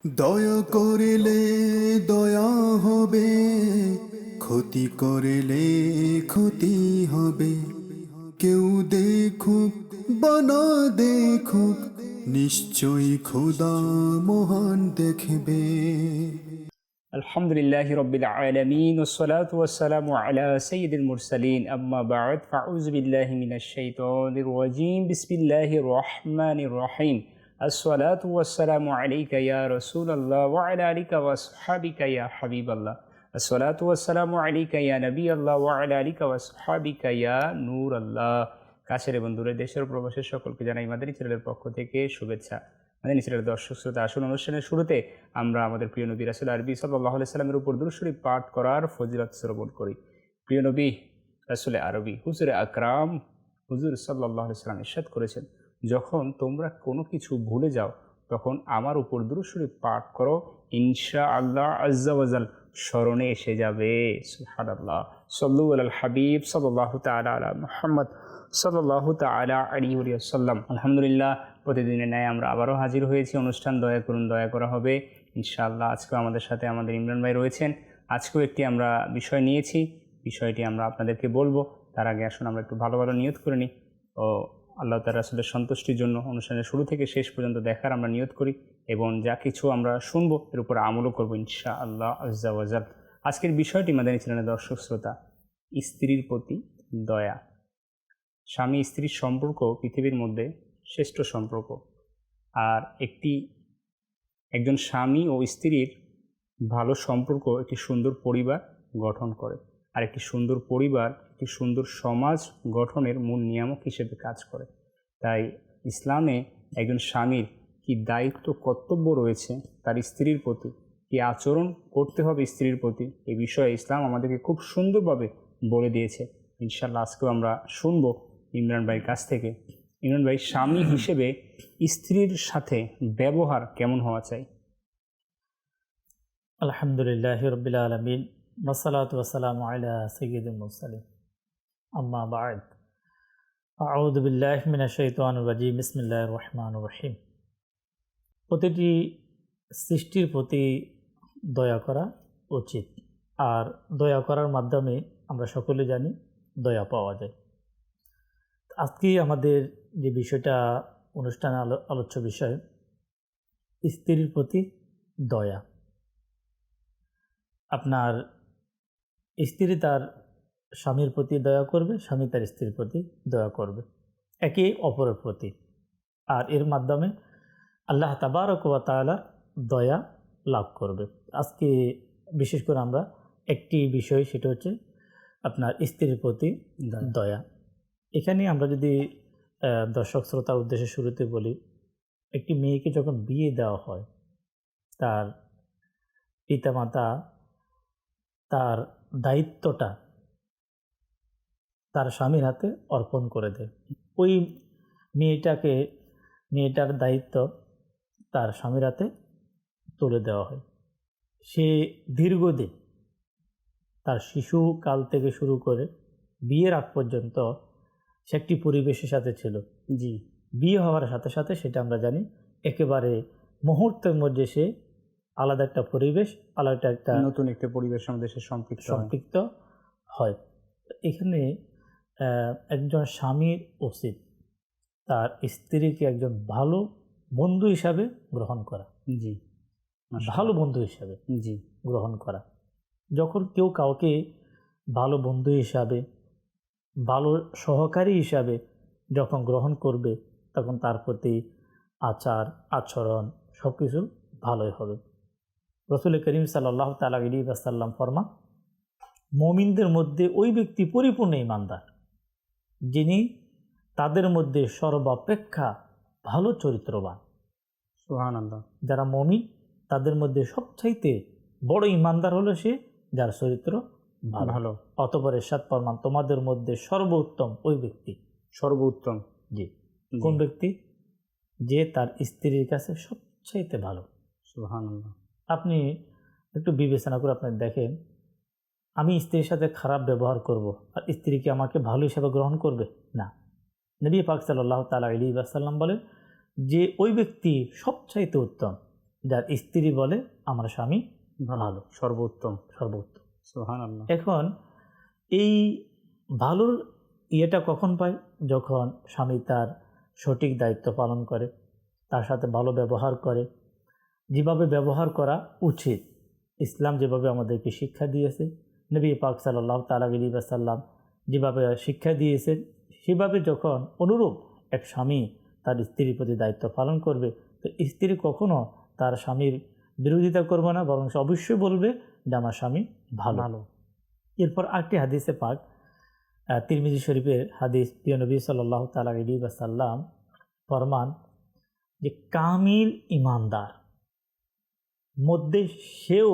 দয়া করিলে দয়া হবে, ক্ষতি করিলে ক্ষতি হবে। কেউ দেখুক বা না দেখুক, নিশ্চয়ই খোদা মহান দেখবে। আলহামদুলিল্লাহি রাব্বিল আলামিন ওয়াসসালাতু ওয়াসসালামু আলা সাইয়্যিদিল মুরসালিন আম্মা বা'দ ফাউযু বিল্লাহি মিনাশ শাইতানির রাজীম বিসমিল্লাহির রহমানির রহিম আসসালাতু ওয়াসসালামু আলাইকা ইয়া রাসূলাল্লাহ ওয়া আলা আলিকা ওয়া আসহাবিকা ইয়া হাবিবাল্লাহ আসসালাতু ওয়াসসালামু আলাইকা ইয়া নবিয়াল্লাহ ওয়া আলা আলিকা ওয়া আসহাবিকা ইয়া নূরাল্লাহ। কাছের এবং দূরের দেশের ও প্রবাসের সকলকে জানাই মাদানী চ্যানেলের পক্ষ থেকে শুভেচ্ছা। মাদানী চ্যানেলের দর্শক শ্রোতা, আসুন অনুষ্ঠানের শুরুতে আমরা আমাদের প্রিয় নবী রাসূল আরবি সাল্লাল্লাহু আলাইহি সাল্লামের উপর দুরূদ শরীফ পাঠ করার ফজিলত শ্রবণ করি। প্রিয় নবী রাসূল আরবি হুজুরে আকরাম হুজুর সাল্লাল্লাহু আলাইহি সাল্লাম ইরশাদ করেছেন, যখন তোমরা কোনো কিছু ভুলে যাও তখন আমার উপর দুরূদ শরীফ পাঠ করো, ইনশাআল্লাহ আজ্জা ওয়া জাল স্মরণে এসে যাবে। সুবহানাল্লাহ। সাল্লু আলাল হাবিব সাল্লাল্লাহু তাআলা আলা মুহাম্মদ সাল্লাল্লাহু তাআলা আলাইহি ওয়া সাল্লাম। আলহামদুলিল্লাহ, প্রতিদিনের ন্যায় আমরা আবারও হাজির হয়েছি অনুষ্ঠান দয়া করুন দয়া করা হবে ইনশাআল্লাহ। আজকেও আমাদের সাথে আমাদের ইমরান ভাই রয়েছেন। আজকেও একটি আমরা বিষয় নিয়েছি, বিষয়টি আমরা আপনাদেরকে বলবো। তার আগে আসুন আমরা একটু ভালো ভালো নিয়ত করে নিই ও আল্লাহ তাআলা রাসূলের সন্তুষ্টির জন্য অনুষ্ঠানের শুরু থেকে শেষ পর্যন্ত দেখার আমরা নিয়ত করি এবং যা কিছু আমরা শুনবো এর উপর আমলও করবো ইনশাআল্লাহ আজ্জা ওয়া জাল। আজকের বিষয়টি মাদানী চ্যানেলের দর্শক শ্রোতা, স্ত্রীর প্রতি দয়া। স্বামী স্ত্রীর সম্পর্ক পৃথিবীর মধ্যে শ্রেষ্ঠ সম্পর্ক। আর একজন স্বামী ও স্ত্রীর ভালো সম্পর্ক একটি সুন্দর পরিবার গঠন করে, আর একটি সুন্দর পরিবার একটি সুন্দর সমাজ গঠনের মূল নিয়ামক হিসেবে কাজ করে। তাই ইসলামে একজন স্বামীর কি দায়িত্ব কর্তব্য রয়েছে তার স্ত্রীর প্রতি, কি আচরণ করতে হবে স্ত্রীর প্রতি, এই বিষয়ে ইসলাম আমাদেরকে খুব সুন্দরভাবে বলে দিয়েছে। ইনশাআল্লাহ আজকেও আমরা শুনবো ইমরান ভাইয়ের কাছ থেকে। ইমরান ভাই, স্বামী হিসেবে স্ত্রীর সাথে ব্যবহার কেমন হওয়া চাই? আলহামদুলিল্লাহি রাব্বিল আলামিন ওয়াসসালাতু ওয়াসসালামু আলা সাইয়্যিদিল মুরসালিন আম্মা বা'দ আউযু বিল্লাহি মিনাশ শাইতানির রাজীম বিসমিল্লাহির রহমানির রহিম। প্রতিটি সৃষ্টির প্রতি দয়া করা উচিত, আর দয়া করার মাধ্যমে আমরা সকলে জানি দয়া পাওয়া যায়। আজকে আমাদের যে বিষয়টা অনুষ্ঠানে আলোচ্য বিষয়, স্ত্রীর প্রতি দয়া। আপনার স্ত্রী তার স্বামীর প্রতি দয়া করবে, স্বামী তার স্ত্রীর প্রতি দয়া করবে, একে অপরের প্রতি, আর এর মাধ্যমে আল্লাহ তাবারক ওয়া তাআলা দয়া লাভ করবে। আজকে বিশেষ করে আমরা একটি বিষয়, সেটা হচ্ছে আপনার স্ত্রীর প্রতি দয়া। এখানে আমরা যদি দর্শক শ্রোতার উদ্দেশ্যে শুরুতে বলি, একটি মেয়েকে যখন বিয়ে দেওয়া হয়, তার পিতামাতা তার দায়িত্বটা তার স্বামীর হাতে অর্পণ করে দেয়। ওই মেয়েটার দায়িত্ব তার স্বামীর হাতে তুলে দেওয়া হয়। সে দীর্ঘদিন, তার শিশুকাল থেকে শুরু করে বিয়ের আগ পর্যন্ত সে একটি পরিবেশের সাথে ছিল। জি, বিয়ে হওয়ার সাথে সাথে সেটা আমরা জানি একেবারে মুহূর্তের মধ্যে সে আলাদা একটা পরিবেশ, আলাদা একটা নতুন একটা পরিবেশের মধ্যে সে সম্পৃক্ত হয়। এখানে একজন স্বামীর উচিত তার স্ত্রীকে একজন ভালো বন্ধু হিসাবে গ্রহণ করা। জি, ভালো বন্ধু হিসাবে জি গ্রহণ করা। যখন কেউ কাউকে ভালো বন্ধু হিসাবে, ভালো সহকারী হিসাবে যখন গ্রহণ করবে, তখন তার প্রতি আচার আচরণ সব কিছু ভালোই হবে। রাসূল করিম সাল্লাল্লাহু তাআলা আলাইহি ওয়াসাল্লাম ফরমান, মুমিনদের মধ্যে ওই ব্যক্তি পরিপূর্ণ ঈমানদার যিনি তাদের মধ্যে সর্বাপেক্ষা ভালো চরিত্রবান। সুবহানাল্লাহ। যারা মুমিন তাদের মধ্যে সবচাইতে বড় ঈমানদার হলো সে যার চরিত্র ভালো। অতঃপর ইরশাদ ফরমান, তোমাদের মধ্যে সর্বোত্তম ওই ব্যক্তি। সর্বোত্তম? জি। কোন ব্যক্তি? যে তার স্ত্রীর কাছে সবচাইতে ভালো। সুবহানাল্লাহ। আপনি একটু বিবেচনা করে আপনি দেখেন, আমি স্ত্রীর সাথে খারাপ ব্যবহার করব আর স্ত্রী কি আমাকে ভালো হিসাবে গ্রহণ করবে? না। নবী পাক সাল্লাল্লাহু তাআলা আলাইহি ওয়াসাল্লাম বলেন যে ওই ব্যক্তি সবচাইতে উত্তম যার স্ত্রী বলে আমার স্বামী ভালো, সর্বোত্তম। সর্বোত্তম। সুবহানাল্লাহ। এখন এই ভালোর ইয়েটা কখন পায়? যখন স্বামী তার সঠিক দায়িত্ব পালন করে, তার সাথে ভালো ব্যবহার করে, যেভাবে ব্যবহার করা উচিত ইসলাম যেভাবে আমাদেরকে শিক্ষা দিয়েছে, নবী পাক সাল্লাল্লাহু তাআলা আলাইহি ওয়াসাল্লাম যেভাবে শিক্ষা দিয়েছেন, সেভাবে যখন অনুরূপ এক স্বামী তার স্ত্রীর প্রতি দায়িত্ব পালন করবে, তো স্ত্রী কখনো তার স্বামীর বিরোধিতা করবে না, বরং সে অবশ্যই বলবে যে আমার স্বামী ভালো। এরপর আরেকটি হাদিসে পাক, তিরমিজি শরীফের হাদিস, প্রিয় নবী সাল্লাল্লাহু তাআলা আলাইহি ওয়াসাল্লাম ফরমান যে কামিল ইমানদার মধ্যে সেও,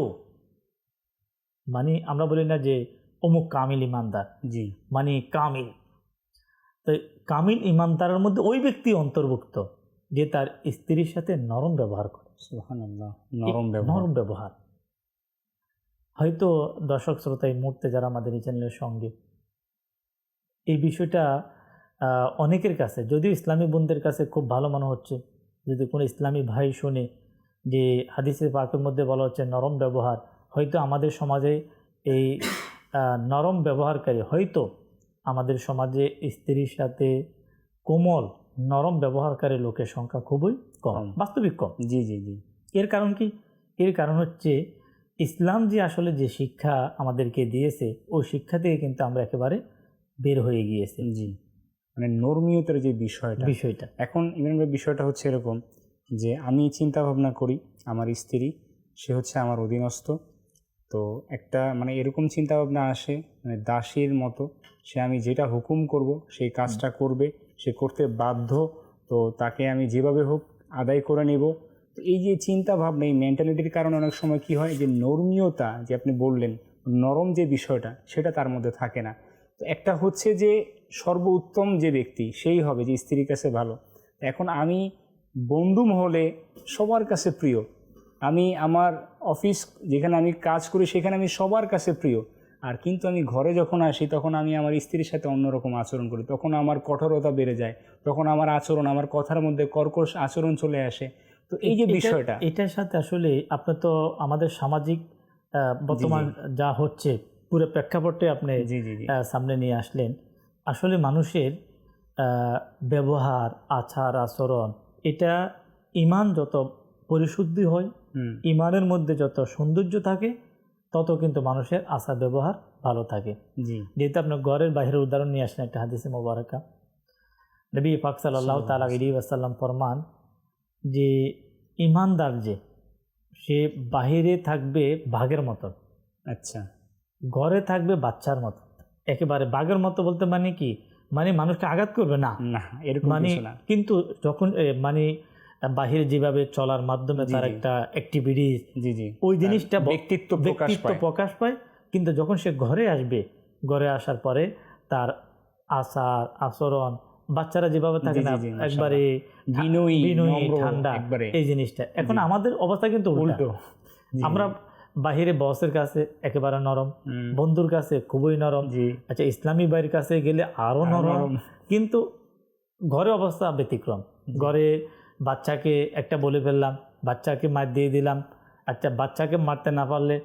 মানে আমরা বলি না যে অমুক কামিল ইমানদার, জি, মানে কামিল, তো কামিল ইমানদারের মধ্যে ওই ব্যক্তি অন্তর্ভুক্ত যে তার স্ত্রীর সাথে নরম ব্যবহার করে। সুবহানাল্লাহ। নরম ব্যবহার। হয়তো দর্শক শ্রোতা এই মুহূর্তে যারা আমাদের এই চ্যানেলের সঙ্গে, এই বিষয়টা অনেকের কাছে, যদিও ইসলামী বোনদের কাছে খুব ভালো মনে হচ্ছে, যদি কোনো ইসলামী ভাই শুনে যে হাদিসের পাকের মধ্যে বলা হচ্ছে নরম ব্যবহার, হয়তো আমাদের সমাজে এই নরম ব্যবহারকারী, হয়তো আমাদের সমাজে স্ত্রীর সাথে কোমল নরম ব্যবহারকারী লোকের সংখ্যা খুবই কম, বাস্তবিক কম। জি জি জি। এর কারণ কি? এর কারণ হচ্ছে ইসলাম যে আসলে যে শিক্ষা আমাদেরকে দিয়েছে, ওই শিক্ষা থেকে কিন্তু আমরা একেবারে বের হয়ে গিয়েছি। জি, মানে নর্মীয়তার যে বিষয়টা এখন ইমরান ভাই, বিষয়টা হচ্ছে এরকম যে আমি চিন্তা ভাবনা করি আমার স্ত্রী সে হচ্ছে আমার অধীনস্থ, তো একটা মানে এরকম চিন্তা ভাবনা আসে, মানে দাসীর মতো সে, আমি যেটা হুকুম করব সেই কাজটা করবে, সে করতে বাধ্য, তো তাকে আমি যেভাবে হোক আদায় করে নেব। তো এই যে চিন্তা ভাবনা, এই মেন্টালিটির কারণে অনেক সময় কি হয় যে নর্মীয়তা, যে আপনি বললেন নরম যে বিষয়টা, সেটা তার মধ্যে থাকে না। তো একটা হচ্ছে যে সর্বোত্তম যে ব্যক্তি সেই হবে যে স্ত্রীর কাছে ভালো। এখন আমি বন্ধু মহলে সবার কাছে প্রিয়, আমি আমার অফিস যেখানে আমি কাজ করি সেখানে আমি সবার কাছে প্রিয়, আর কিন্তু আমি ঘরে যখন আসি তখন আমি আমার স্ত্রীর সাথে অন্যরকম আচরণ করি, তখন আমার কঠোরতা বেড়ে যায়, তখন আমার আচরণ, আমার কথার মধ্যে কর্কশ আচরণ চলে আসে। তো এই যে বিষয়টা, এটার সাথে আসলে আপনি তো আমাদের সামাজিক বর্তমান যা হচ্ছে পুরো প্রেক্ষাপটে আপনি সামনে নিয়ে আসলেন। আসলে মানুষের ব্যবহার, আচার আচরণ, এটা ইমান যত পরিশুদ্ধি হয়, ইমানের মধ্যে যত সৌন্দর্য থাকে, তত কিন্তু মানুষের আচার ব্যবহার ভালো থাকে। যেহেতু আপনার ঘরের বাইরের উদাহরণ নিয়ে আসলেন একটা হাদিসে মোবারকা, নবী পাক সাল্লাল্লাহু তাআলা আলাইহি ওয়াসাল্লাম ফরমান যে ইমানদার যে, সে বাহিরে থাকবে বাঘের মতো, আচ্ছা, ঘরে থাকবে বাচ্চার মতো। একেবারে বাঘের মতো বলতে মানে কি, মানে মানুষকে আঘাত করবে না, মানে কিন্তু যখন মানে বাহিরে যেভাবে চলার মাধ্যমে তার একটা অ্যাক্টিভিটিস, ওই জিনিসটা ব্যক্তিত্ব প্রকাশ পায়, কিন্তু যখন সে ঘরে আসবে, ঘরে আসার পরে তার আচার আচরণ, বাচ্চারা যেভাবে থাকে না, একবারে বিনয়ী ঠান্ডা, এই জিনিসটা। এখন আমাদের অবস্থা কিন্তু উল্টো। আমরা বাহিরে বসের কাছে একেবারে নরম, বন্ধুর কাছে খুবই নরম, আচ্ছা ইসলামী ভাইয়ের কাছে গেলে আরো নরম, কিন্তু ঘরে অবস্থা ব্যতিক্রম। ঘরে বাচ্চাকে একটা বলে ফেললাম, বাচ্চাকে মার দিয়ে দিলাম, আচ্ছা বাচ্চাকে মারতে না পারলে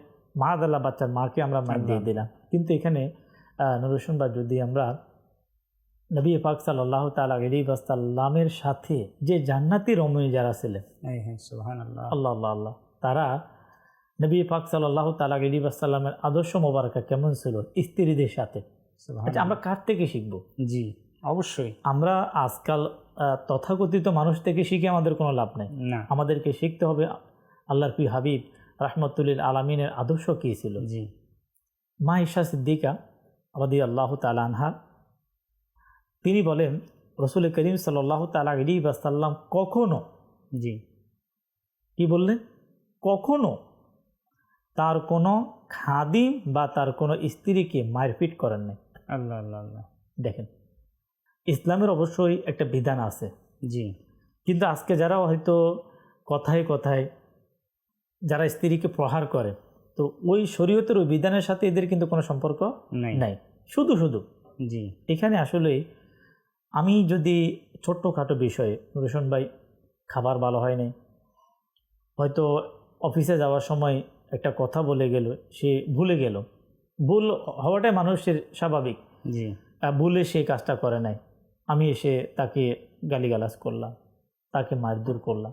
মাদাল্লাহ বাচ্চার মাকে আমরা মার দিয়ে দিলাম। কিন্তু এখানে নুরুশন বা যদি আমরা নবী পাক সাল্লাল্লাহু তাআলা আলাইহি ওয়াসাল্লামের সাথে যে জান্নাতি রমণী যারা ছিলেন, সুবহানাল্লাহ, আল্লাহ আল্লাহ আল্লাহ, তারা নবী পাক সাল্লাল্লাহু তাআলা আলাইহি ওয়াসাল্লামের আদর্শ মোবারকা কেমন ছিল স্ত্রীদের সাথে, আচ্ছা আমরা কার থেকে শিখব? জি অবশ্যই, আমরা আজকাল তথাকথিত মানুষ থেকে শিখে আমাদের কোনো লাভ নেই, আমাদেরকে শিখতে হবে আল্লাহর প্রিয় হাবিব রাহমাতুল আলামিনের আদর্শ কী ছিল। জি, মা আয়েশা সিদ্দিকা রাদিয়াল্লাহু তাআলা আনহা, তিনি বলেন রাসূল করিম সাল্লাল্লাহু তাআলা আলাইহি ওয়াসাল্লাম কখনো, কি বললেন, কখনো তার কোনো খাদিম বা তার কোনো স্ত্রীকে মারপিট করেন নাই। আল্লাহ আল্লাহ আল্লাহ, দেখেন ইসলামের অবশ্যই একটা বিধান আছে, কিন্তু আজকে যারা হয়তো কথায় কথায় যারা স্ত্রীকে প্রহার করে, তো ওই শরীয়তের ওই বিধানের সাথে এদের কিন্তু কোনো সম্পর্ক নাই, শুধু এখানে আসলে আমি যদি ছোট্টখাটো বিষয়ে, রোশন ভাই খাবার ভালো হয় নাই, হয়তো অফিসে যাওয়ার সময় একটা কথা বলে গেল, সে ভুলে গেল। ভুল হওয়াটাই মানুষের স্বাভাবিক। জি, ভুলে সেই কাজটা করে নাই, আমি এসে তাকে গালিগালাজ করলাম, তাকে মারধর করলাম,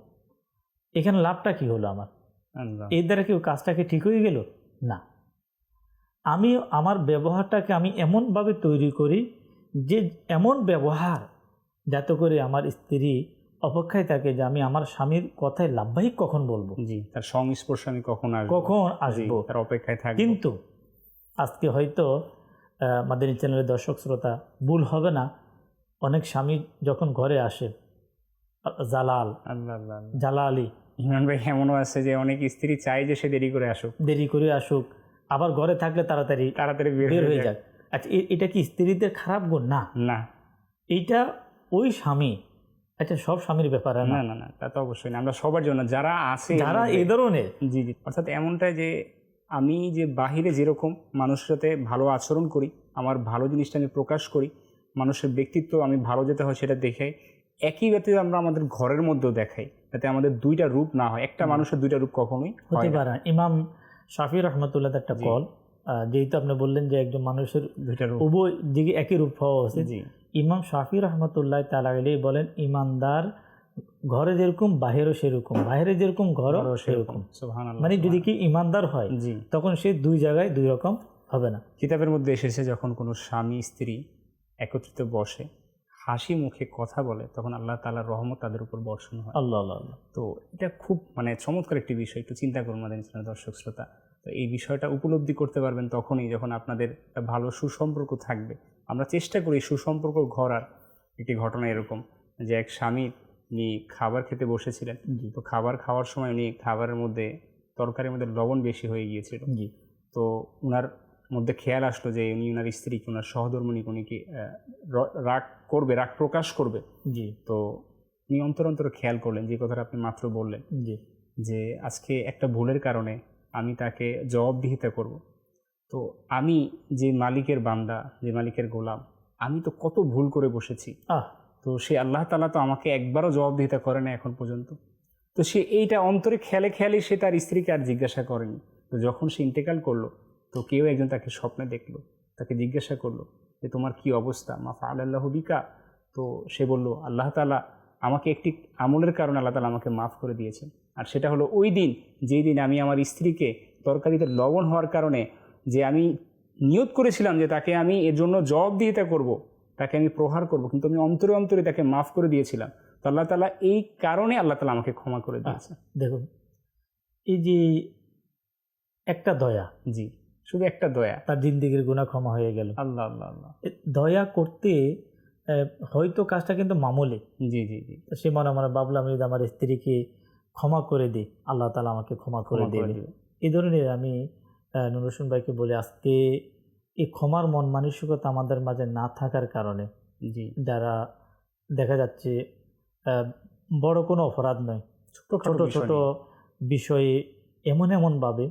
এখানে লাভটা কি হলো আমার? আল্লাহ, এর দ্বারা কি কাজটাকে ঠিক হয়ে গেল? না। আমি আমার ব্যবহারটাকে আমি এমনভাবে তৈরি করি যে এমন ব্যবহার যাতে করে আমার স্ত্রী অপেক্ষায় থাকে যে আমি আমার স্বামীর কথায় লাভবাহিক কখন বলবো, জি, তার সংস্পর্শে আমি কখন আসবো, কখন জি, আসবো, তার অপেক্ষায় থাকবো। কিন্তু আজকে হয়তো মাদানী চ্যানেলের দর্শক শ্রোতা ভুল হবে না, অনেক স্বামী যখন ঘরে আসে জালাল আল্লাহ আল্লাহ আল্লাহ। জালালি ইমরান ভাই, এমনও আছে যে অনেক স্ত্রী চায় যে সে দেরি করে আসুক, দেরি করে আসুক, আবার ঘরে থাকলে তাড়াতাড়ি তাড়াতাড়ি বের বের হয়ে হয়ে যায়। যাক। আচ্ছা, এটা কি স্ত্রীদের খারাপ গুণ? না, না এইটা ওই স্বামী, আচ্ছা সব স্বামীর ব্যাপারে না না, না না, তা তো অবশ্যই না, আমরা সবার জন্য যারা আছে যারা এই ধরনের। জি জি, অর্থাৎ এমনটাই যে আমি যে বাহিরে যেরকম মানুষের সাথে ভালো আচরণ করি, আমার ভালো জিনিসটা আমি প্রকাশ করি, মানুষের ব্যক্তিত্ব আমি ভালো যেতে হয় সেটা দেখাই, একই ব্যাপারে আমরা আমাদের ঘরের মধ্যেও দেখাই, যাতে আমাদের দুইটা রূপ না হয়। একটা মানুষের দুইটা রূপ কখনোই হতে হয় না। পারে না। ইমাম শাফি রহমতুল্লাহ একটা জি। কল, যেহেতু আপনি বললেন যে একজন মানুষের দুইটা রূপ, উভয় দিকে একই রূপ হওয়া উচিত, জি ইমাম শাফি রহমতুল্লাহ তাআলা আলাইহি বলেন ইমানদার ঘরে যেরকম বাহিরও সেরকম, বাইরে যেরকম ঘরও সেরকম। সুবহানাল্লাহ। মানে যদি কি ইমানদার হয় জি, তখন সে দুই জায়গায় দুই রকম হবে না। কিতাবের মধ্যে এসেছে যখন কোনো স্বামী স্ত্রী একত্রিত বসে হাসি মুখে কথা বলে, তখন আল্লাহ তাআলার রহমত তাদের উপর বর্ষণ হয়। আল্লাহ আল্লাহ আল্লাহ। তো এটা খুব মানে চমৎকার একটি বিষয়, একটু চিন্তা করুন মাদানী চ্যানেলের দর্শক শ্রোতা। তো এই বিষয়টা উপলব্ধি করতে পারবেন তখনই যখন আপনাদের একটা ভালো সুসম্পর্ক থাকবে। আমরা চেষ্টা করি সুসম্পর্ক গড়ার। একটি ঘটনা এরকম যে এক স্বামী উনি খাবার খেতে বসেছিলেন, জি তো খাবার খাওয়ার সময় উনি খাবারের মধ্যে তরকারির মধ্যে লবণ বেশি হয়ে গিয়েছিল। জি তো উনার মধ্যে খেয়াল আসলো যে উনি উনার স্ত্রীকে, উনার সহধর্মিণীকে উনি কি রাগ করবে, রাগ প্রকাশ করবে। জি তো উনি অন্তর অন্তর খেয়াল করলেন যে কথাটা আপনি মাত্র বললেন, জি যে আজকে একটা ভুলের কারণে আমি তাকে জবাবদিহিতা করব। তো আমি যে মালিকের বান্দা, যে মালিকের গোলাম, আমি তো কত ভুল করে বসেছি। আহ তো সে আল্লাহ তাআলা তো আমাকে একবারও জবাবদিহিতা করে না এখন পর্যন্ত। তো সে এইটা অন্তরে খেয়ালে খেয়ালে সে তার স্ত্রীকে আর জিজ্ঞাসা করেনি। তো যখন সে ইন্তেকাল করলো, তো কেউ একজন তাকে স্বপ্নে দেখলো, তাকে জিজ্ঞাসা করলো যে তোমার কি অবস্থা, মা ফাআলাল্লাহু বিকা। তো সে বলল আল্লাহ তাআলা আমাকে একটি আমলের কারণে আল্লাহ তাআলা আমাকে মাফ করে দিয়েছেন, আর সেটা হলো ওই দিন যেই দিন আমি আমার স্ত্রীকে তরকারিতে লবণ হওয়ার কারণে যে আমি নিয়ত করেছিলাম যে তাকে আমি এর জন্য জবাবদিহিতা করব, তাকে আমি প্রহার করব, কিন্তু আমি অন্তরে অন্তরে তাকে মাফ করে দিয়েছিলাম। তো আল্লাহ তাআলা এই কারণে আল্লাহ তাআলা আমাকে ক্ষমা করে দিয়েছে। দেখুন, এই যে একটা দয়া, জি, শুধু একটা দয়া। তার জিন্দিগির গুনাহ ক্ষমা হয়ে গেল। আল্লাহ আল্লাহ আল্লাহ। দয়া করতে হয়তো কাজটা কিন্তু মামুলি, জি জি জি, সে মনে মনে ভাবলাম আমি যদি আমার স্ত্রীকে ক্ষমা করে দিই আল্লাহ তাআলা আমাকে ক্ষমা করে ক্ষমা করে দেবে। দিবে। এই ধরনের আমি নুর হোসেন ভাইকে বলি, আজকে এই ক্ষমার মন মানসিকতা আমাদের মাঝে না থাকার কারণে জি, যারা দেখা যাচ্ছে বড় কোনো অপরাধ নয়, ছোট বিষয় ছোট নিয়ে। বিষয়ে এমনভাবে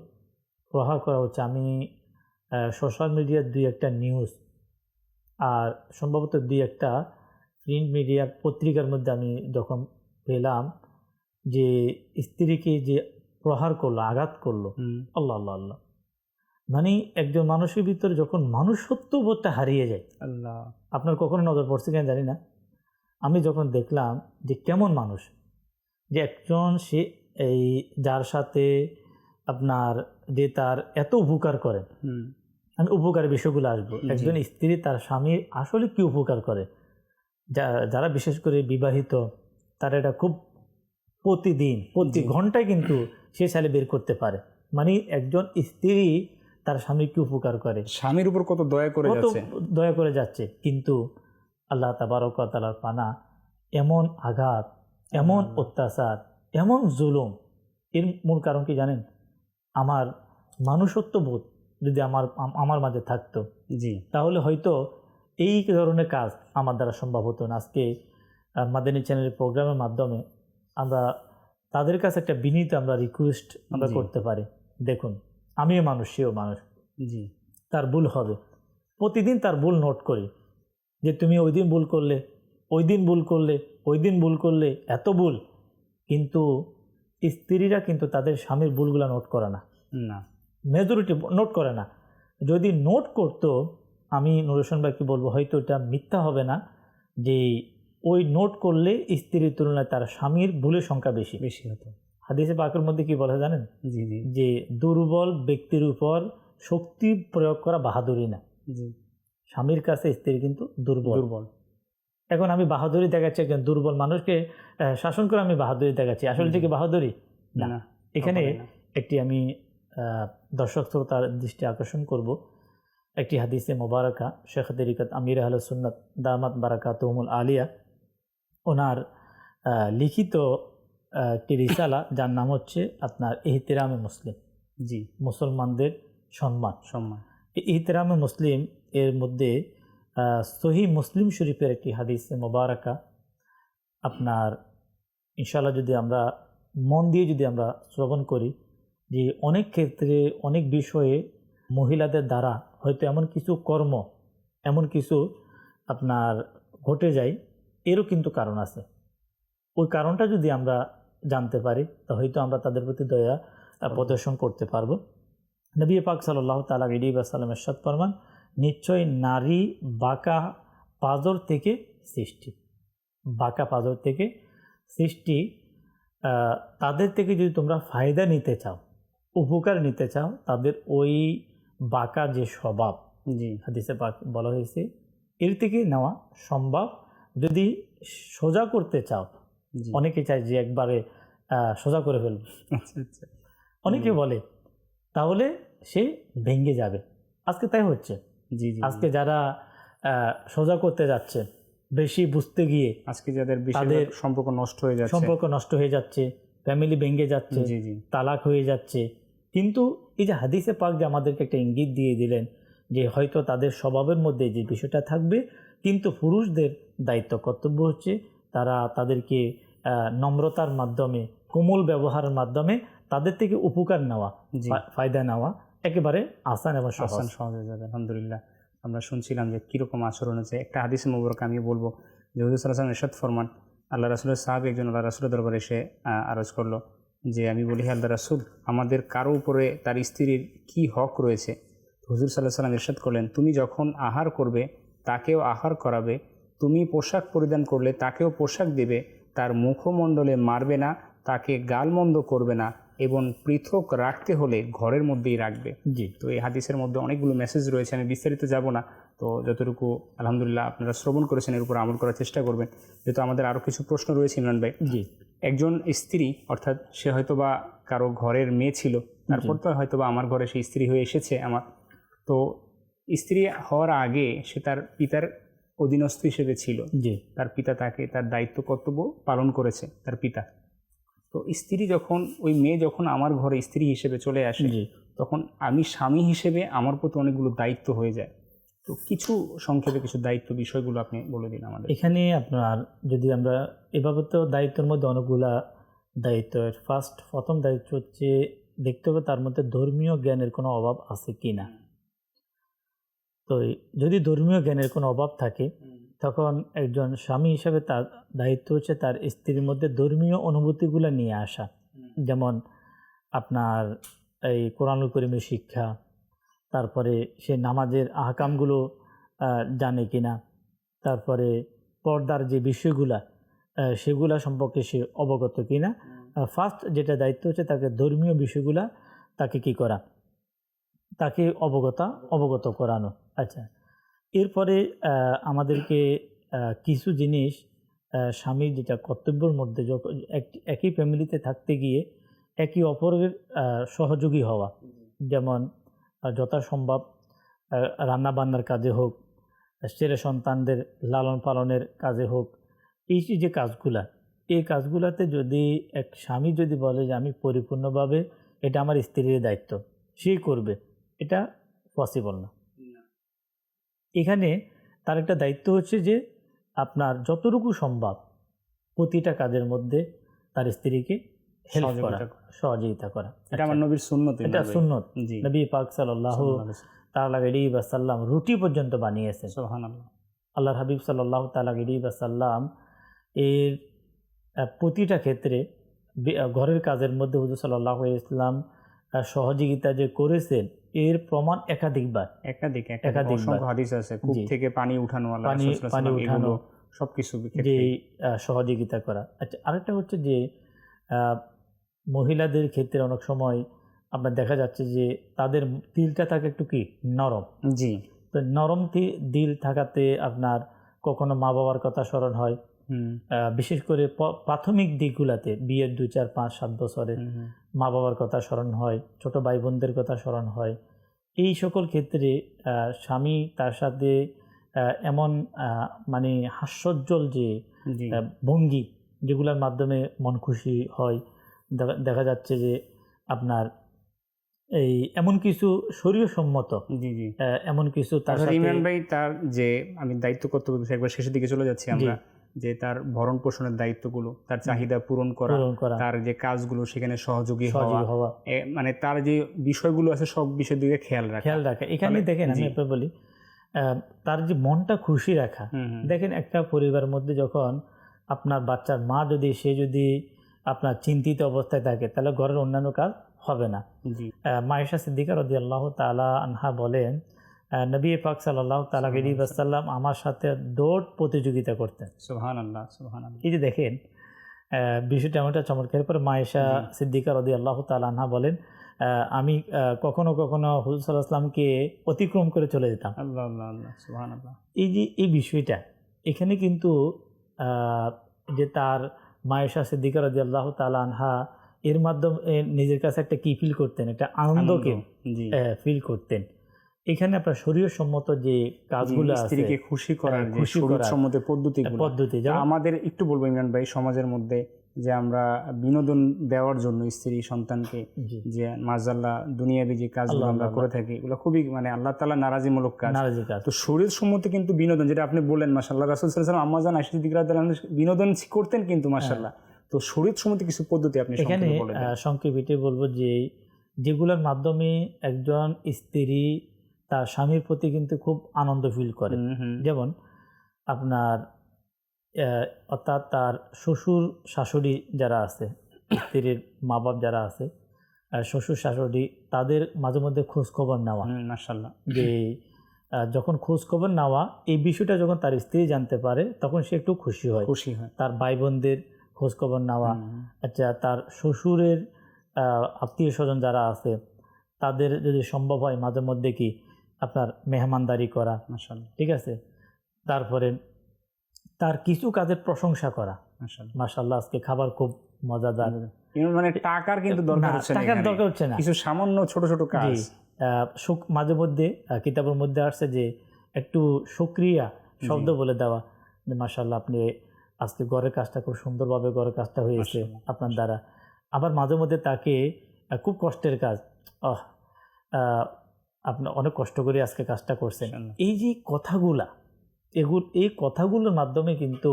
প্রহার করা হচ্ছে। আমি সোশ্যাল মিডিয়ার দুই একটা নিউজ আর সম্ভবত দুই একটা প্রিন্ট মিডিয়ার পত্রিকার মধ্যে আমি যখন পেলাম যে স্ত্রীকে যে প্রহার করলো, আঘাত করলো, আল্লাহ আল্লাহ আল্লাহ, মানে একজন মানুষের ভিতরে যখন মানুষত্ববোধটা হারিয়ে যায়, আল্লাহ, আপনার কখনো নজর পড়ছে কিনা জানি না, আমি যখন দেখলাম যে কেমন মানুষ, যে একজন সে এই যার সাথে আপনার যে তার এত উপকার করেন, আমি উপকারের বিষয়গুলো আসবো। একজন স্ত্রী তার স্বামীর আসলে কি উপকার করে, যারা বিশেষ করে বিবাহিত তারা এটা খুব প্রতিদিন প্রতি ঘন্টায় কিন্তু সে চাইলে বের করতে পারে। মানে একজন স্ত্রী তার স্বামী কি উপকার করে, স্বামীর উপর কত দয়া করে কত যাচ্ছে, দয়া করে যাচ্ছে, কিন্তু আল্লাহ তাবারক ওয়া তাআলার পানা এমন আঘাত, এমন অত্যাচার, এমন জুলুম, এর মূল কারণ কি জানেন? আমার মানুষত্ববোধ যদি আমার মাঝে থাকতো, জি, তাহলে হয়তো এই ধরনের কাজ আমার দ্বারা সম্ভব হতো না। আজকে মাদানী চ্যানেলের প্রোগ্রামের মাধ্যমে আমরা তাদের কাছে একটা বিনীত আমরা রিকোয়েস্ট আমরা করতে পারি, দেখুন আমিও মানুষ, সেও মানুষ, জি, তার ভুল হবে, প্রতিদিন তার ভুল নোট করি যে তুমি ওই দিন ভুল করলে, ওই দিন ভুল করলে, ওই দিন ভুল করলে, এত ভুল, কিন্তু স্ত্রীরা কিন্তু তাদের স্বামীর ভুলগুলো নোট করে না, না, মেজরিটি নোট করে না। যদি নোট করতো, আমি নুর হোসেন ভাইকে বলবো হয়তো এটা মিথ্যা হবে না যে ওই নোট করলে স্ত্রীর তুলনায় তার স্বামীর ভুলের সংখ্যা বেশি বেশি হতো। হাদিসে পাকের মধ্যে কি বলে জানেন? জি জি যে দুর্বল ব্যক্তির উপর শক্তি প্রয়োগ করা বাহাদুরি না, জি, স্বামীর কাছে স্ত্রী কিন্তু দুর্বল। দুর্বল। এখন আমি বাহাদুরি দেখাচ্ছি, একজন দুর্বল মানুষকে শাসন করে আমি বাহাদুরি দেখাচ্ছি, আসলে কি বাহাদুরি না। না, এখানে কখনোই না। একটি আমি দর্শক শ্রোতার দৃষ্টি আকর্ষণ করব। একটি হাদিসে মোবারকা শেখ তরিকত আমির আহলে সুন্নাত দামাত বারাকাতুহুমুল আলিয়া ওনার লিখিত একটি রিসালা, যার নাম হচ্ছে আপনার ইহতিরামে মুসলিম, জি, মুসলমানদের সম্মান। সম্মান। এই ইহতিরামে মুসলিম এর মধ্যে সহি মুসলিম শরীফের একটি হাদিসে মোবারকা আপনার ইনশাআল্লাহ যদি আমরা মন দিয়ে যদি আমরা শ্রবণ করি, যে অনেক ক্ষেত্রে অনেক বিষয়ে মহিলাদের দ্বারা হয়তো এমন কিছু কর্ম, এমন কিছু আপনার ঘটে যায়, এরও কিন্তু কারণ আছে। ওই কারণটা যদি আমরা জানতে পারি, তা হয়তো আমরা তাদের প্রতি দয়া প্রদর্শন করতে পারবো। নবী পাক সাল্লাল্লাহু তাআলা আলাইহি ওয়াসাল্লাম ইরশাদ ফরমান, নিশ্চয় নারী বাঁকা পাঁজর থেকে সৃষ্টি, বাঁকা পাঁজর থেকে সৃষ্টি। তাদের থেকে যদি তোমরা ফায়দা নিতে চাও, উপকার নিতে চাও, তাদের ওই বাঁকা যে স্বভাব, জি, হাদিসে পাক বলা হয়েছে, এর থেকে নেওয়া সম্ভব। যদি সোজা করতে চাও, জি। অনেকে চায় যে একবারে সোজা করে ফেলবে, আচ্ছা আচ্ছা, অনেকে বলে, তাহলে সে ভেঙে যাবে। আজকে তাই হচ্ছে। জি জি। আজকে যারা সোজা করতে যাচ্ছে, বেশি বুঝতে গিয়ে আজকে যাদের তাদের সম্পর্ক নষ্ট হয়ে যাচ্ছে, সম্পর্ক নষ্ট হয়ে যাচ্ছে, ফ্যামিলি ভেঙে যাচ্ছে, জি জি, তালাক হয়ে যাচ্ছে। কিন্তু এই যে হাদিসে পাক যে আমাদেরকে একটা ইঙ্গিত দিয়ে দিলেন যে হয়তো তাদের স্বভাবের মধ্যে যে বিষয়টা থাকবে, কিন্তু পুরুষদের দায়িত্ব কর্তব্য হচ্ছে তারা তাদেরকে নম্রতার মাধ্যমে, কোমল ব্যবহারের মাধ্যমে তাদের থেকে উপকার নেওয়া, জি। ফায়দা নেওয়া একেবারে আসান এবং সহজ হয়ে যাবে। আলহামদুলিল্লাহ, আমরা শুনছিলাম যে কীরকম আচরণ আছে। একটা হাদিসে মুবারক আমি বলবো যে হুজুর সাল্লাল্লাহু আলাইহি ওয়াসাল্লাম ইরশাদ ফরমান, আল্লাহ রাসূলের সাহাবী একজন আল্লাহ রাসূলের দরবারে এসে আরজ করলো যে আমি বলি, হে আল্লাহ রাসূল, আমাদের কারো উপরে তার স্ত্রীর কি হক রয়েছে? হুজুর সাল্লাল্লাহু আলাইহি ওয়াসাল্লাম ইরশাদ করলেন, তুমি যখন আহার করবে তাকেও আহার করাবে, তুমি পোশাক পরিধান করলে তাকেও পোশাক দেবে, তার মুখমণ্ডলে মারবে না, তাকে গালমন্দ করবে না, এবং পৃথক রাখতে হলে ঘরের মধ্যেই রাখবে। জি। তো এই হাদিসের মধ্যে অনেকগুলো মেসেজ রয়েছে, আমি বিস্তারিত যাব না। তো যতটুকু আলহামদুলিল্লাহ আপনারা শ্রবণ করেছেন এর উপর আমল করার চেষ্টা করবেন। যেহেতু আমাদের আরও কিছু প্রশ্ন রয়েছে ইমরান ভাই। জি। একজন স্ত্রী, অর্থাৎ সে হয়তো বা কারো ঘরের মেয়ে ছিল, তারপর তো হয়তো বা আমার ঘরে সে স্ত্রী হয়ে এসেছে আমার। তো স্ত্রী হওয়ার আগে সে তার পিতার অধীনস্থ হিসেবে ছিল। জি। তার পিতা তাকে তার দায়িত্ব কর্তব্য পালন করেছে, তার পিতা। তো স্ত্রী যখন, ওই মেয়ে যখন আমার ঘরে স্ত্রী হিসেবে চলে আসে, তখন আমি স্বামী হিসেবে আমার প্রতি অনেকগুলো দায়িত্ব হয়ে যায়। তো কিছু সংক্ষেপে কিছু দায়িত্ব বিষয়গুলো আপনি বলে দিন আমাদের। এখানে আপনার যদি আমরা এভাবে, তো দায়িত্বের মধ্যে অনেকগুলা দায়িত্ব। প্রথম দায়িত্ব হচ্ছে দেখতে হবে তার মধ্যে ধর্মীয় জ্ঞানের কোনো অভাব আছে কি না। তো যদি ধর্মীয় জ্ঞানের কোনো অভাব থাকে, তখন একজন স্বামী হিসেবে তার দায়িত্ব হচ্ছে তার স্ত্রীর মধ্যে ধর্মীয় অনুভূতিগুলো নিয়ে আসা। যেমন আপনার এই কোরআনুল কারীমের শিক্ষা, তারপরে সে নামাজের আহকামগুলো জানে কিনা, তারপরে পর্দার যে বিষয়গুলা সেগুলা সম্পর্কে সে অবগত কিনা। ফার্স্ট যেটা দায়িত্ব হচ্ছে তাকে ধর্মীয় বিষয়গুলা তাকে কি করা, তাকে অবগত করানো। আচ্ছা, এরপরে আমাদেরকে কিছু জিনিস স্বামীর যেটা কর্তব্যের মধ্যে, যখন একই ফ্যামিলিতে থাকতে গিয়ে একে অপরের সহযোগী হওয়া, যেমন যথাসম্ভব রান্নাবান্নার কাজে হোক, ছেলে সন্তানদের লালন পালনের কাজে হোক, এই যে কাজগুলা, এই কাজগুলাতে যদি এক স্বামী যদি বলে যে আমি পরিপূর্ণভাবে এটা আমার স্ত্রীর দায়িত্ব, সেই করবে, এটা পসিবল না। এখানে তার একটা দায়িত্ব হচ্ছে যে আপনার যতটুকু সম্ভব প্রতিটা কাজের মধ্যে তার স্ত্রীকে হেল্প করা, সহযোগিতা করা। এটা আমার নবীর সুন্নত, এটা সুন্নত। নবী পাক সাল্লাল্লাহু তাআলা আলাইহি ওয়াসাল্লাম রুটি পর্যন্ত বানিয়েছেন। সুবহানাল্লাহ। আল্লাহর হাবিব সাল্লাল্লাহু তাআলা আলাইহি ওয়াসাল্লাম এর প্রতিটা ক্ষেত্রে ঘরের কাজের মধ্যে হুজুর সাল্লাল্লাহু আলাইহি ওয়াসাল্লাম সহযোগিতা যে করেছেন এর প্রমাণ একাধিকবার অসংখ্য হাদিস আছে, কূপ থেকে পানি উঠানো, পানি উঠানো, সবকিছু যে সহযোগিতা করা। আচ্ছা, আরেকটা হচ্ছে যে মহিলাদের ক্ষেত্রে অনেক সময় আপনার দেখা যাচ্ছে যে তাদের দিলটা থাকে একটু কি নরম। জি। তো নরম দিল থাকাতে আপনার কখনো মা বাবার কথা স্মরণ হয়, বিশেষ করে প্রাথমিক দিকগুলাতে বিয়ের 2, 4, 5, 7 বছরে মা বাবার কথা স্মরণ হয়, ছোট ভাই বোনদের কথা স্মরণ হয়। এই সকল ক্ষেত্রে স্বামী তার সাথে এমন মানে হাস্যোজ্জ্বল যে ভঙ্গি যেগুলোর মাধ্যমে মন খুশি হয়, দেখা যাচ্ছে যে আপনার এই এমন কিছু শরীয়সম্মত এমন কিছু তার সাথে ইমরান ভাই তার যে আমি দায়িত্ব কর্তব্য একবার শেষের দিকে চলে যাচ্ছি আমরা, যে তার ভরণ পোষণের দায়িত্বগুলো, তার চাহিদা পূরণ করা, তার যে কাজগুলো সেখানে সহযোগী হওয়া, মানে তার যে বিষয়গুলো আছে সব বিষয়ের দিকে খেয়াল রাখা। এখানে দেখেন আমি আপনাকে বলি, তার যে মনটা খুশি রাখা। দেখেন একটা পরিবারের মধ্যে যখন আপনার বাচ্চার মা সে যদি আপনার চিন্তিত অবস্থায় থাকে তাহলে ঘরের অন্যান্য কাজ হবে না। মায়েশা সিদ্দিকা রাদিয়াল্লাহু তাআলা আনহা বলেন, নবী পাক সাল্লাল্লাহু তাআলা আলাইহি ওয়াসাল্লাম আমার সাথে দৌড় প্রতিযোগিতা করতেন। সুবহানাল্লাহ, সুবহানাল্লাহ। এই যে দেখেন বিষয়টা এমনটা চমৎকার। পরে মায়েশা সিদ্দিকা রাদিয়াল্লাহু তাআলা আনহা বলেন, আমি কখনো কখনো হুজুর সাল্লাল্লাহু আলাইহি ওয়াসাল্লামকে অতিক্রম করে চলে যেতাম। আল্লাহ আল্লাহ আল্লাহ, সুবহানাল্লাহ। এই যে এই বিষয়টা এখানে কিন্তু যে তার মায়েশা সিদ্দিকা রাদিয়াল্লাহু তাআলা আনহা এর মাধ্যমে নিজের কাছে একটা কি ফিল করতেন, একটা আনন্দকে ফিল করতেন। এখানে আপনার শরীয়সম্মত যে কাজগুলো আছে, স্ত্রীকে খুশি করার যে শরীয়সম্মত পদ্ধতি আমাদের একটু বলবো ইমরান ভাই, সমাজের মধ্যে যে আমরা বিনোদন দেওয়ার জন্য স্ত্রী সন্তানকে যে মাশাআল্লাহ দুনিয়াবি যে কাজগুলো আমরা করে থাকি এগুলো খুবই মানে আল্লাহ তাআলা নারাজিমূলক কাজ। তো শরীয়সম্মত কিন্তু বিনোদন, যেটা আপনি বললেন মাশাআল্লাহ, রাসূল সাল্লাল্লাহু আলাইহি ওয়াসাল্লাম আম্মা জান আয়েশা সিদ্দিকা রাদিয়াল্লাহু আনহা বিনোদন করতেন কিন্তু মাশাআল্লাহ। তো শরীয়সম্মত কিছু পদ্ধতি আপনি এখানে সংক্ষেপে বলবো যে যেগুলোর মাধ্যমে একজন স্ত্রী তার স্বামীর প্রতি কিন্তু খুব আনন্দ ফিল করে। যেমন আপনার অর্থাৎ তার শ্বশুর শাশুড়ি যারা আছে, স্ত্রীর মা বাপ যারা আছে, শ্বশুর শাশুড়ি, তাদের মাঝে মধ্যে খোঁজ খবর নেওয়া। মাশাআল্লাহ, যে যখন খোঁজ খবর নেওয়া এই বিষয়টা যখন তার স্ত্রী জানতে পারে তখন সে একটু খুশি হয়। তার ভাই বোনদের খোঁজ খবর নেওয়া, আচ্ছা তার শ্বশুরের আত্মীয় স্বজন যারা আছে তাদের যদি সম্ভব হয় মাঝে মধ্যে কি আপনার মেহমানদারি করা, ঠিক আছে। তারপরে তার কিছু কাজের প্রশংসা করা, মাশাআল্লাহ আজকে খাবার খুব মজাদার, মানে টাকার কিন্তু দরকার হচ্ছে না, কিছু সামান্য ছোট ছোট কাজ। মাঝে মধ্যে কিতাবের মধ্যে আসছে যে একটু শুকরিয়া শব্দ বলে দেওয়া, যে মাশাআল্লাহ আপনি আজকে ঘরের কাজটা খুব সুন্দরভাবে ঘরের কাজটা হয়েছে আপনার দ্বারা। আবার মাঝে মধ্যে তাকে খুব কষ্টের কাজ, আপনি অনেক কষ্ট করে আজকে কাজটা করছেন, এই যে কথাগুলা, এই কথাগুলোর মাধ্যমে কিন্তু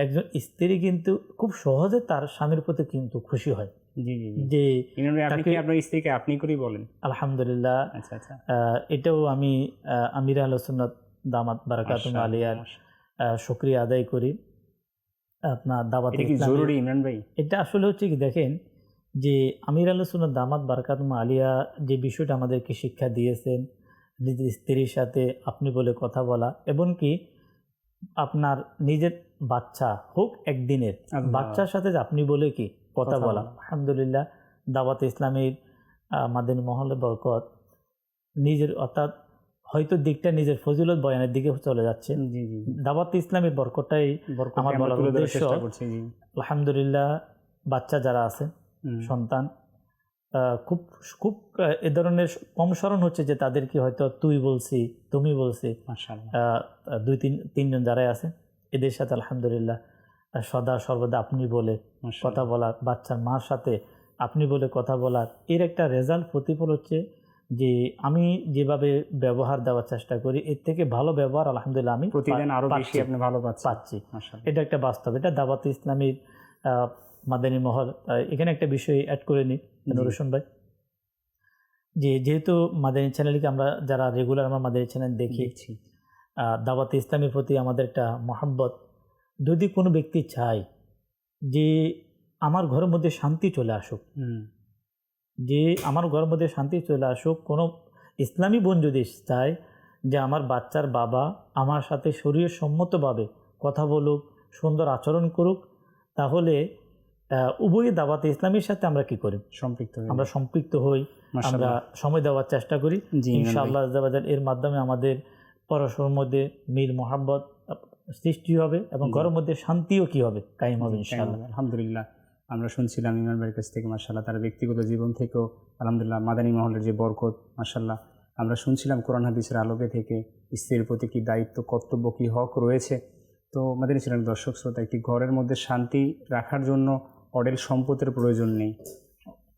একজন স্ত্রী কিন্তু খুব সহজে তার স্বামীর প্রতি কিন্তু খুশি হয়। যে আপনার স্ত্রীকে আপনি করেই বলেন আলহামদুলিল্লাহ। এটাও আমি আমির আহলে সুন্নাত দামাত বারাকাতুহু আলিয়ার শুকরিয়া আদায় করি। আপনার দাওয়াত জরুরি ইমরান ভাই, এটা আসলে হচ্ছে কি দেখেন যে আমির আহলে সুন্নাত দামাত বারাকাতুহু আলিয়া যে বিষয়টা আমাদেরকে শিক্ষা দিয়েছেন, নিজের স্ত্রীর সাথে আপনি বলে কথা বলা, এবং কি আপনার নিজের বাচ্চা হোক একদিনের বাচ্চার সাথে আপনি বলে কি কথা বলা। আলহামদুলিল্লাহ দাওয়াত ইসলামীর মাদানী মহলে বরকত নিজের অর্থাৎ হয়তো দিকটা নিজের ফজিলত বয়ানের দিকে চলে যাচ্ছে। দাওয়াত ইসলামীর বরকতটাই আমার বলার উদ্দেশ্য। আলহামদুলিল্লাহ বাচ্চা যারা আছে সন্তান খুব খুব এ ধরনের কম স্মরণ হচ্ছে যে তাদেরকে হয়তো তুই বলছি তুমি বলছি, দুই তিনজন যারাই আছে এদের সাথে আলহামদুলিল্লাহ সদা সর্বদা আপনি বলে কথা বলার, বাচ্চার মার সাথে আপনি বলে কথা বলার, এর একটা রেজাল্ট প্রতিফল হচ্ছে যে আমি যেভাবে ব্যবহার দেওয়ার চেষ্টা করি এর থেকে ভালো ব্যবহার আলহামদুলিল্লাহ আমি প্রতিদিন আরো বেশি আপনি ভালো পাচ্ছি। এটা একটা বাস্তব, এটা দাওয়াত ইসলামীর মাদানী মহল। এখানে একটা বিষয় অ্যাড করে নিই নুরুশন ভাই, যেহেতু মাদানী চ্যানেলকে আমরা যারা রেগুলার আমরা মাদানী চ্যানেল দেখি, দাওয়াত ইসলামের প্রতি আমাদের একটা মহব্বত। যদি কোনো ব্যক্তি চায় যে আমার ঘরের মধ্যে শান্তি চলে আসুক, যে আমার ঘরের মধ্যে শান্তি চলে আসুক। কোনো ইসলামী বোন যদি চায় যে আমার বাচ্চার বাবা আমার সাথে শরীয়ত সম্মতভাবে কথা বলুক, সুন্দর আচরণ করুক, তাহলে উভয় দাওয়াতে ইসলামের সাথে আমরা কি করি, সম্পৃক্ত হয়ে আমরা সম্পৃক্ত হই, আমরা মাশাআল্লাহ। সময় দেওয়ার চেষ্টা করি। জি, ইমরান ভাই। ইনশাআল্লাহ আজ্জা ওয়াজাল এর মাধ্যমে আমাদের পরস্পরের মধ্যে মিল মহাব্বত সৃষ্টি হবে এবং জি। ঘরের মধ্যে শান্তিও কি হবে, কায়েম হবে জি, ইনশাআল্লাহ। আলহামদুলিল্লাহ। আমরা শুনছিলাম ইমরান ভাইয়ের কাছ থেকে মাশাআল্লাহ তার ব্যক্তিগত জীবন থেকেও আলহামদুলিল্লাহ মাদানী মহলের যে বরকত মাশাআল্লাহ আমরা শুনছিলাম কোরআন হাদিসের আলোকে থেকে স্ত্রীর প্রতি কী দায়িত্ব, কর্তব্য, কী হক রয়েছে। তো মাদানী চ্যানেলের দর্শক শ্রোতা, একটি ঘরের মধ্যে শান্তি রাখার জন্য অঢেল সম্পদের প্রয়োজন নেই,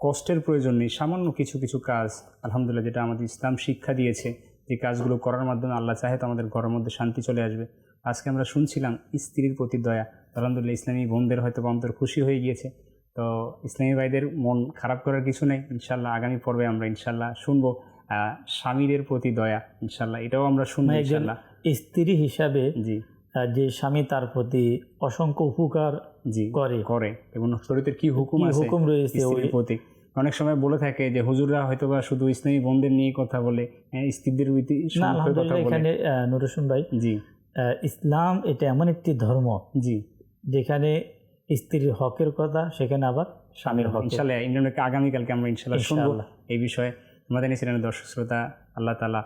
কষ্টের প্রয়োজন নেই, সামান্য কিছু কিছু কাজ আলহামদুলিল্লাহ যেটা আমাদের ইসলাম শিক্ষা দিয়েছে, যে কাজগুলো করার মাধ্যমে আল্লাহ চাহে তো আমাদের ঘরের মধ্যে শান্তি চলে আসবে। আজকে আমরা শুনছিলাম স্ত্রীর প্রতি দয়া, আলহামদুলিল্লাহ ইসলামী বোনদের হয়তো অন্তর খুশি হয়ে গিয়েছে। তো ইসলামী ভাইদের মন খারাপ করার কিছু নেই, ইনশাল্লাহ আগামী পর্বে আমরা ইনশাল্লাহ শুনবো স্বামীদের প্রতি দয়া, ইনশাল্লাহ এটাও আমরা শুনবো একজন ইনশাল্লাহ। স্ত্রী হিসাবে জি যে স্বামী তার প্রতি অসংখ্য উপকার জি করে এবং শরীয়তের কি হুকুম কি আছে হুকুম রয়েছে স্ত্রীর প্রতি। অনেক সময় বলে থাকে যে হুজুররা হয়তো বা শুধু ইসলামী বোনদের নিয়ে কথা বলে, স্ত্রীদের না, কথা আলহামদুলিল্লাহ বলে। এখানে নুরুসুন ভাই, জি ইসলাম এটা এমন একটি ধর্ম জি যেখানে স্ত্রীর হকের কথা, সেখানে আবার স্বামীর হক। ইনশাল্লাহ ইন্টারনেটকে আগামীকালকে আমরা ইনশাল্লাহ শুনবো ইনশাআল্লাহ। এই বিষয়ে। মাদানী চ্যানেলের দর্শক শ্রোতা, আল্লাহ তাআলা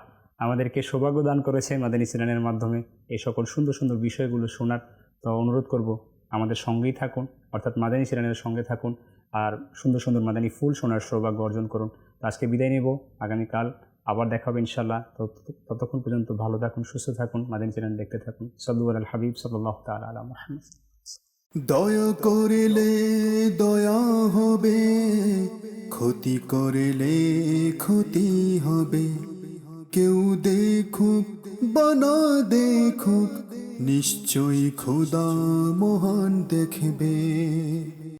আমাদেরকে সৌভাগ্য দান করেছে মাদানী চ্যানেলের মাধ্যমে এই সকল সুন্দর সুন্দর বিষয়গুলো শোনার। তো অনুরোধ করব আমাদের সঙ্গেই থাকুন, অর্থাৎ মাদানী চ্যানেলের সঙ্গে থাকুন আর সুন্দর সুন্দর মাদানী ফুল শোনার সৌভাগ্য অর্জন করুন। তো আজকে বিদায় নেব, আগামীকাল আবার দেখা হবে ইনশাল্লাহ। তো ততক্ষণ পর্যন্ত ভালো থাকুন, সুস্থ থাকুন, মাদানী চ্যানেল দেখতে থাকুন। সাল্লু আলাল হাবিব সাল্লাল্লাহু তাআলা আলা মুহাম্মদ। দয়া করিলে দয়া হবে, ক্ষতি করিলে ক্ষতি হবে। কেউ দেখুক বা না দেখুক, নিশ্চয়ই খোদা মহান দেখবে।